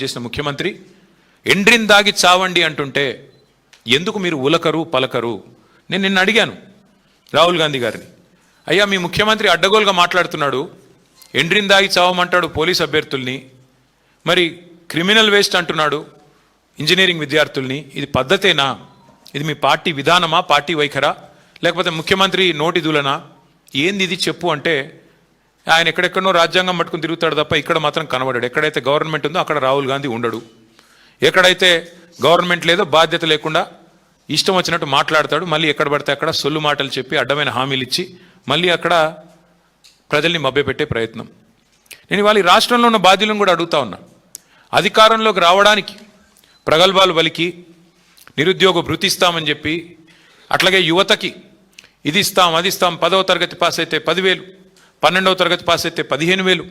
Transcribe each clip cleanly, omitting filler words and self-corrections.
చేసిన ముఖ్యమంత్రి ఎండ్రిన్ దాగి చావండి అంటుంటే ఎందుకు మీరు ఉలకరు పలకరు? నేను నిన్న అడిగాను రాహుల్ గాంధీ గారిని, అయ్యా మీ ముఖ్యమంత్రి అడ్డగోలుగా మాట్లాడుతున్నాడు, ఎండ్రిన్ దాగి చావమంటాడు పోలీస్ అభ్యర్థుల్ని, మరి క్రిమినల్ వేస్ట్ అంటున్నాడు ఇంజనీరింగ్ విద్యార్థుల్ని. ఇది పద్ధతేనా? ఇది మీ పార్టీ విధానమా, పార్టీ వైఖరా, లేకపోతే ముఖ్యమంత్రి నోటి దూలనా? ఏంది ఇది చెప్పు అంటే ఆయన ఎక్కడెక్కడో రాజ్యాంగం పట్టుకుని తిరుగుతాడు తప్ప ఇక్కడ మాత్రం కనబడాడు. ఎక్కడైతే గవర్నమెంట్ ఉందో అక్కడ రాహుల్ గాంధీ ఉండడు, ఎక్కడైతే గవర్నమెంట్ లేదో బాధ్యత లేకుండా ఇష్టం వచ్చినట్టు మాట్లాడతాడు. మళ్ళీ ఎక్కడ పడితే అక్కడ సొల్లు మాటలు చెప్పి అడ్డమైన హామీలు ఇచ్చి మళ్ళీ అక్కడ ప్రజల్ని మభ్యపెట్టే ప్రయత్నం. నేను ఇవాళ ఈ రాష్ట్రంలో ఉన్న బాధ్యులను కూడా అడుగుతా ఉన్నా, అధికారంలోకి రావడానికి ప్రగల్భాలు పలికి నిరుద్యోగ భృతి ఇస్తామని చెప్పి, అట్లాగే యువతకి ఇది ఇస్తాం అది ఇస్తాం, 10వ తరగతి పాస్ అయితే 10,000, 12వ తరగతి పాస్ అయితే 15,000,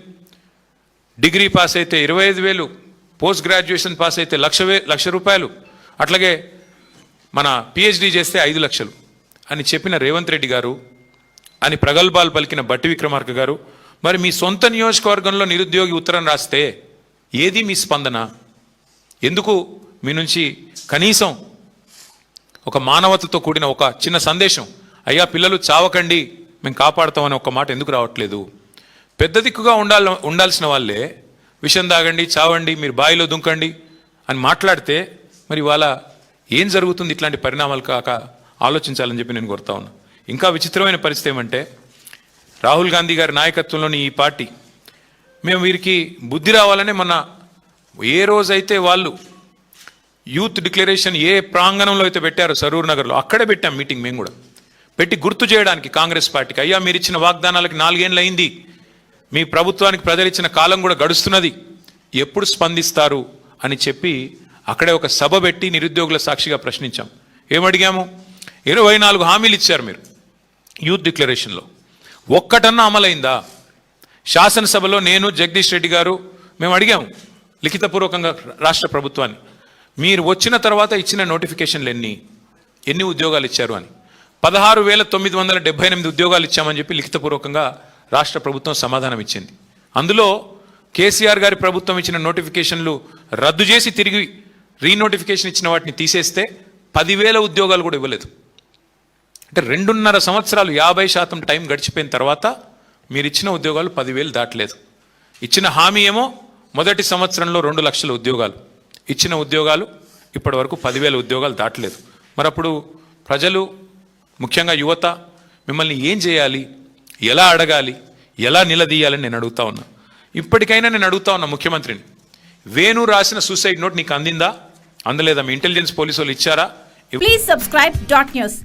డిగ్రీ పాస్ అయితే 25,000, పోస్ట్ గ్రాడ్యుయేషన్ పాస్ అయితే లక్ష రూపాయలు, అట్లాగే మన పిహెచ్డి చేస్తే 5 లక్షలు అని చెప్పిన రేవంత్ రెడ్డి గారు, అని ప్రగల్భాలు పలికిన బట్టి విక్రమార్క గారు, మరి మీ సొంత నియోజకవర్గంలో నిరుద్యోగి ఉత్తరం రాస్తే ఏది మీ స్పందన? ఎందుకు మీ నుంచి కనీసం ఒక మానవతతో కూడిన ఒక చిన్న సందేశం, అయ్యా పిల్లలు చావకండి మేము కాపాడుతామని ఒక మాట ఎందుకు రావట్లేదు? పెద్ద దిక్కుగా ఉండాల్సిన వాళ్ళే విషం తాగండి, చావండి, మీరు బావిలో దుంకండి అని మాట్లాడితే మరి ఇవాళ ఏం జరుగుతుంది? ఇట్లాంటి పరిణామాలు కాక ఆలోచించాలని చెప్పి నేను కోరుతా ఉన్నా. ఇంకా విచిత్రమైన పరిస్థితి ఏమంటే, రాహుల్ గాంధీ గారి నాయకత్వంలోని ఈ పార్టీ, మేము వీరికి బుద్ధి రావాలనే మొన్న ఏ రోజైతే వాళ్ళు యూత్ డిక్లరేషన్ ఏ ప్రాంగణంలో అయితే పెట్టారో సరూర్ నగర్లో, అక్కడే పెట్టాం మీటింగ్. మేము కూడా పెట్టి గుర్తు చేయడానికి కాంగ్రెస్ పార్టీకి, అయ్యా మీరు ఇచ్చిన వాగ్దానాలకి 4 ఏళ్ళు అయింది, మీ ప్రభుత్వానికి ప్రజలు ఇచ్చిన కాలం కూడా గడుస్తున్నది, ఎప్పుడు స్పందిస్తారు అని చెప్పి అక్కడే ఒక సభ పెట్టి నిరుద్యోగుల సాక్షిగా ప్రశ్నించాం. ఏమడిగాము? 24 హామీలు ఇచ్చారు మీరు యూత్ డిక్లరేషన్లో, ఒక్కటన్నా అమలైందా? శాసనసభలో నేను జగదీష్ రెడ్డి గారు మేము అడిగాము లిఖితపూర్వకంగా రాష్ట్ర ప్రభుత్వాన్ని, మీరు వచ్చిన తర్వాత ఇచ్చిన నోటిఫికేషన్లు ఎన్ని ఉద్యోగాలు ఇచ్చారు అని. 16,978 ఉద్యోగాలు ఇచ్చామని చెప్పి లిఖితపూర్వకంగా రాష్ట్ర ప్రభుత్వం సమాధానం ఇచ్చింది. అందులో కేసీఆర్ గారి ప్రభుత్వం ఇచ్చిన నోటిఫికేషన్లు రద్దు చేసి తిరిగి రీనోటిఫికేషన్ ఇచ్చిన వాటిని తీసేస్తే 10,000 ఉద్యోగాలు కూడా ఇవ్వలేదు. అంటే 2.5 సంవత్సరాలు 50% టైం గడిచిపోయిన తర్వాత మీరు ఇచ్చిన ఉద్యోగాలు 10,000 దాటలేదు. ఇచ్చిన హామీ ఏమో మొదటి సంవత్సరంలో 2 లక్షల ఉద్యోగాలు, ఇచ్చిన ఉద్యోగాలు ఇప్పటి వరకు 10,000 ఉద్యోగాలు దాటలేదు. మరి అప్పుడు ప్రజలు, ముఖ్యంగా యువత మిమ్మల్ని ఏం చేయాలి, ఎలా అడగాలి, ఎలా నిలదీయాలని నేను అడుగుతా ఉన్నా. ఇప్పటికైనా నేను అడుగుతా ఉన్నా ముఖ్యమంత్రిని, వేణు రాసిన సూసైడ్ నోట్ నీకు అందిందా? అందలేదా? మీ ఇంటెలిజెన్స్ పోలీసు వాళ్ళు ఇచ్చారా? Please subscribe .news.